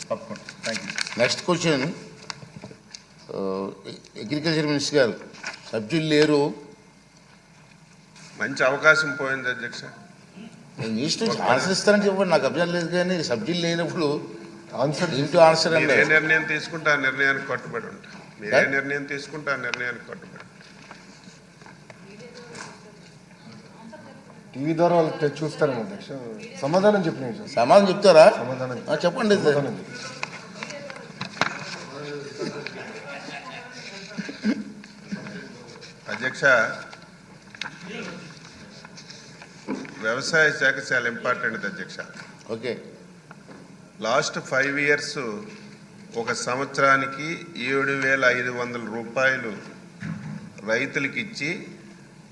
తప్పకుండా. Thank you. Next question, agriculture minister గారు, సబ్సిడీలు లేరు, మంచి అవకాశం పోయింది అధ్యక్ష. మీ ఇష్టం ఆన్సర్ ఇస్తారని చెప్పండి, నాకు అభ్యంతరం లేదు. కానీ సబ్సిడీలు లేనప్పుడు ఆన్సర్ ఇంటూ ఆన్సర్ మీరు ఏ నిర్ణయం తీసుకుంటే ఆ నిర్ణయానికి కట్టుబడి ఉంటా. మీరు ఏ నిర్ణయం తీసుకుంటే ఆ నిర్ణయానికి కట్టుబడి. టీవీ ద్వారా వాళ్ళు చూస్తారని అధ్యక్ష. సమాధానం చెప్పిన సమాధానం చెప్తారా? సమాధానం చెప్పండి. అధ్యక్ష, వ్యవసాయ శాఖ చాలా ఇంపార్టెంట్ అధ్యక్ష. ఓకే. లాస్ట్ 5 years ఒక సంవత్సరానికి 7,500 రూపాయలు రైతులకి ఇచ్చి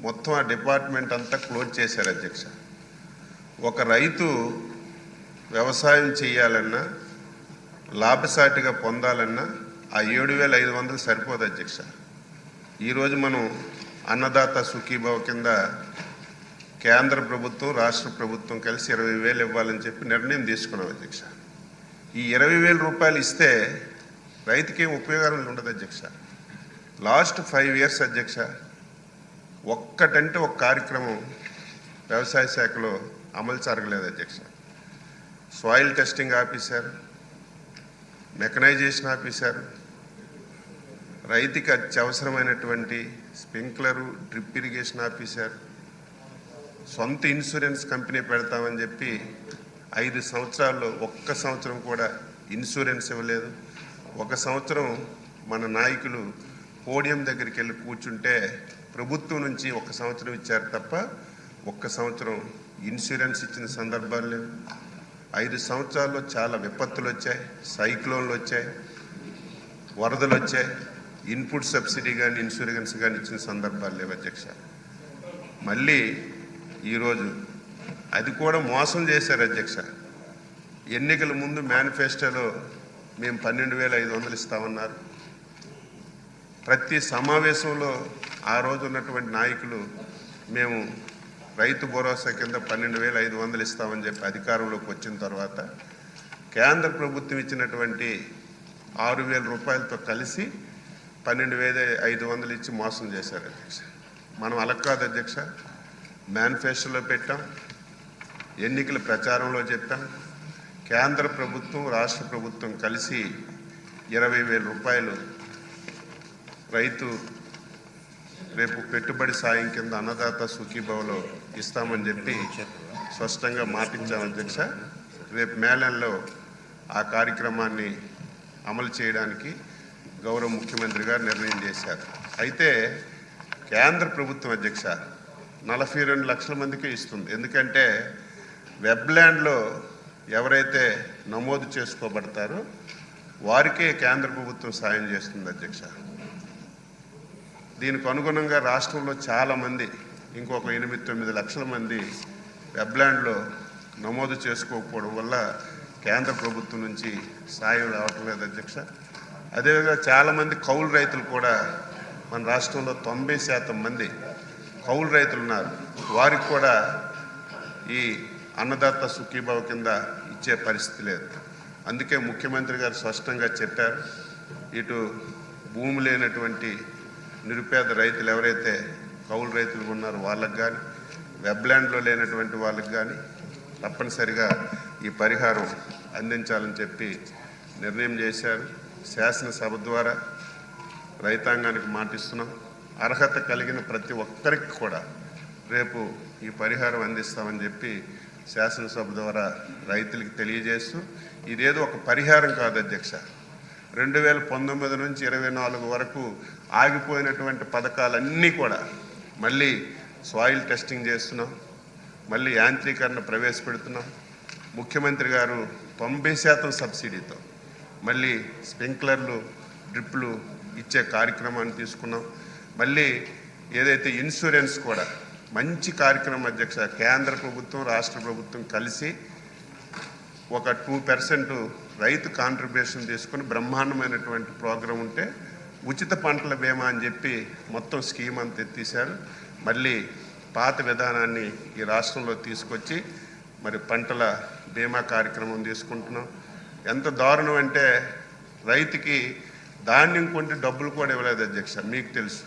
మొత్తం ఆ డిపార్ట్మెంట్ అంతా క్లోజ్ చేశారు అధ్యక్ష. ఒక రైతు వ్యవసాయం చేయాలన్నా లాభసాటిగా పొందాలన్నా ఆ 7,500 సరిపోదు అధ్యక్ష. ఈరోజు మనం అన్నదాత సుఖీభవ కింద కేంద్ర ప్రభుత్వం రాష్ట్ర ప్రభుత్వం కలిసి 20,000 ఇవ్వాలని చెప్పి నిర్ణయం తీసుకున్నాం అధ్యక్ష. ఈ 20,000 రూపాయలు ఇస్తే రైతుకి ఏం ఉపయోగం ఉండదు అధ్యక్ష. లాస్ట్ 5 years అధ్యక్ష, ఒక్కటంటే ఒక కార్యక్రమం వ్యవసాయ శాఖలో అమలు జరగలేదు అధ్యక్ష. సాయిల్ టెస్టింగ్ ఆపేశారు, మెకనైజేషన్ ఆపేశారు, రైతుకి అత్యవసరమైనటువంటి స్ప్రింక్లరు డ్రిప్ ఇరిగేషన్ ఆపేశారు, సొంత ఇన్సూరెన్స్ కంపెనీ పెడతామని చెప్పి 5 సంవత్సరాల్లో ఒక్క సంవత్సరం కూడా ఇన్సూరెన్స్ ఇవ్వలేదు. ఒక సంవత్సరం మన నాయకులు పోడియం దగ్గరికి వెళ్ళి కూర్చుంటే ప్రభుత్వం నుంచి 1 సంవత్సరం ఇచ్చారు తప్ప 1 సంవత్సరం ఇన్సూరెన్స్ ఇచ్చిన సందర్భాలు లేవు. 5 సంవత్సరాల్లో చాలా విపత్తులు వచ్చాయి, సైక్లోన్లు వచ్చాయి, వరదలు వచ్చాయి. ఇన్పుట్ సబ్సిడీ కానీ ఇన్సూరెన్స్ కానీ ఇచ్చిన సందర్భాలు లేవు అధ్యక్ష. మళ్ళీ ఈరోజు అది కూడా మోసం చేశారు అధ్యక్ష. ఎన్నికల ముందు మేనిఫెస్టోలో మేము 12,500 ఇస్తామన్నారు. ప్రతి సమావేశంలో ఆ రోజు ఉన్నటువంటి నాయకులు మేము రైతు భరోసా కింద 12,500 ఇస్తామని చెప్పి అధికారంలోకి వచ్చిన తర్వాత కేంద్ర ప్రభుత్వం ఇచ్చినటువంటి 6,000 రూపాయలతో కలిసి 12,500 ఇచ్చి మోసం చేశారు అధ్యక్ష. మనం అలా కాదు అధ్యక్ష. మేనిఫెస్టోలో పెట్టాం, ఎన్నికల ప్రచారంలో చెప్పాం. కేంద్ర ప్రభుత్వం రాష్ట్ర ప్రభుత్వం కలిసి 20,000 రూపాయలు రైతు రేపు పెట్టుబడి సాయం కింద అన్నదాత సుఖీభవలో ఇస్తామని చెప్పి స్పష్టంగా మాటించాం అధ్యక్ష. రేపు మేళంలో ఆ కార్యక్రమాన్ని అమలు చేయడానికి గౌరవ ముఖ్యమంత్రి గారు నిర్ణయం చేశారు. అయితే కేంద్ర ప్రభుత్వం అధ్యక్ష 42 లక్షల మందికి ఇస్తుంది. ఎందుకంటే వెబ్ల్యాండ్లో ఎవరైతే నమోదు చేసుకోబడతారో వారికే కేంద్ర ప్రభుత్వం సాయం చేస్తుంది అధ్యక్ష. దీనికి అనుగుణంగా రాష్ట్రంలో చాలామంది, ఇంకొక 8-9 లక్షల మంది వెబ్ల్యాండ్లో నమోదు చేసుకోకపోవడం వల్ల కేంద్ర ప్రభుత్వం నుంచి సాయం రావటం లేదు అధ్యక్ష. అదేవిధంగా చాలామంది కౌలు రైతులు కూడా మన రాష్ట్రంలో 90% మంది కౌలు రైతులు ఉన్నారు. వారికి కూడా ఈ అన్నదాత సుఖీభావ కింద ఇచ్చే పరిస్థితి లేదు. అందుకే ముఖ్యమంత్రి గారు స్పష్టంగా చెప్పారు, ఇటు భూమి లేనటువంటి నిరుపేద రైతులు ఎవరైతే కౌలు రైతులు ఉన్నారో వాళ్ళకు కానీ, వెబ్ల్యాండ్లో లేనటువంటి వాళ్ళకి కానీ తప్పనిసరిగా ఈ పరిహారం అందించాలని చెప్పి నిర్ణయం చేశారు. శాసనసభ ద్వారా రైతాంగానికి మాటిస్తున్నాం. అర్హత కలిగిన ప్రతి ఒక్కరికి కూడా రేపు ఈ పరిహారం అందిస్తామని చెప్పి శాసనసభ ద్వారా రైతులకు తెలియజేస్తూ, ఇదేదో ఒక పరిహారం కాదు అధ్యక్ష. 2019 నుంచి 24 వరకు ఆగిపోయినటువంటి పథకాలన్నీ కూడా మళ్ళీ సాయిల్ టెస్టింగ్ చేస్తున్నాం, మళ్ళీ యాంత్రీకరణ ప్రవేశపెడుతున్నాం. ముఖ్యమంత్రి గారు 90% సబ్సిడీతో మళ్ళీ స్ప్రింక్లర్లు డ్రిప్లు ఇచ్చే కార్యక్రమాన్ని తీసుకున్నాం. మళ్ళీ ఏదైతే ఇన్సూరెన్స్ కూడా మంచి కార్యక్రమం అధ్యక్ష. కేంద్ర ప్రభుత్వం రాష్ట్ర ప్రభుత్వం కలిసి ఒక 2% రైతు కాంట్రిబ్యూషన్ తీసుకుని బ్రహ్మాండమైనటువంటి ప్రోగ్రాం ఉంటే ఉచిత పంటల బీమా అని చెప్పి మొత్తం స్కీమ్ అంతా ఎత్తేసారు. మళ్ళీ పాత విధానాన్ని ఈ రాష్ట్రంలో తీసుకొచ్చి మరి పంటల బీమా కార్యక్రమం తీసుకుంటున్నాం. ఎంత దారుణం అంటే రైతుకి ధాన్యం కొంటే డబ్బులు కూడా ఇవ్వలేదు అధ్యక్ష. మీకు తెలుసు,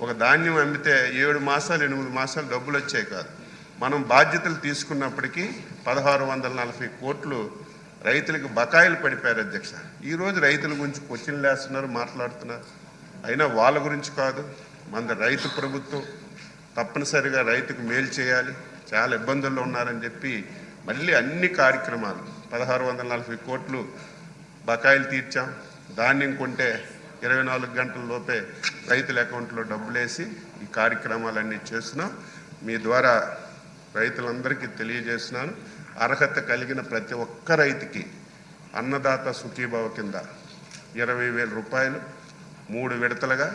ఒక ధాన్యం అమ్మితే 7 మాసాలు 8 మాసాలు డబ్బులు వచ్చాయి కాదు. మనం బాధ్యతలు తీసుకున్నప్పటికీ 1640 కోట్లు రైతులకు బకాయిలు పడిపోయారు అధ్యక్ష. ఈరోజు రైతుల గురించి క్వశ్చన్లు వేస్తున్నారు, మాట్లాడుతున్నారు. అయినా వాళ్ళ గురించి కాదు, మన రైతు ప్రభుత్వం తప్పనిసరిగా రైతుకు మేలు చేయాలి, చాలా ఇబ్బందుల్లో ఉన్నారని చెప్పి మళ్ళీ అన్ని కార్యక్రమాలు 1640 కోట్లు బకాయిలు తీర్చాం. ధాన్యం కొంటే 24 గంటల లోపే రైతుల అకౌంట్లో డబ్బులేసి ఈ కార్యక్రమాలన్నీ చేస్తున్నాం. మీ ద్వారా రైతులందరికీ తెలియజేస్తున్నాను, అర్హత కలిగిన ప్రతి ఒక్క రైతుకి అన్నదాత సుఖీభావ కింద 20,000 రూపాయలు 3 విడతలుగా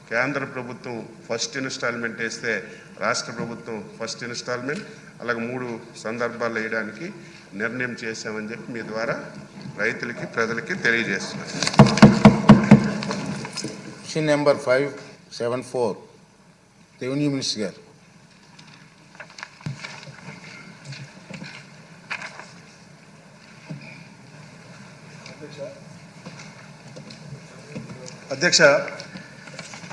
కేంద్ర ప్రభుత్వం ఫస్ట్ ఇన్స్టాల్మెంట్ వేస్తే రాష్ట్ర ప్రభుత్వం ఫస్ట్ ఇన్స్టాల్మెంట్ అలాగే 3 సందర్భాలు వేయడానికి నిర్ణయం చేశామని చెప్పి మీ ద్వారా రైతులకి ప్రజలకి తెలియజేస్తున్నాను. క్వశ్చన్ నెంబర్ 574 రెవెన్యూ మినిస్టర్ గారు. అధ్యక్ష,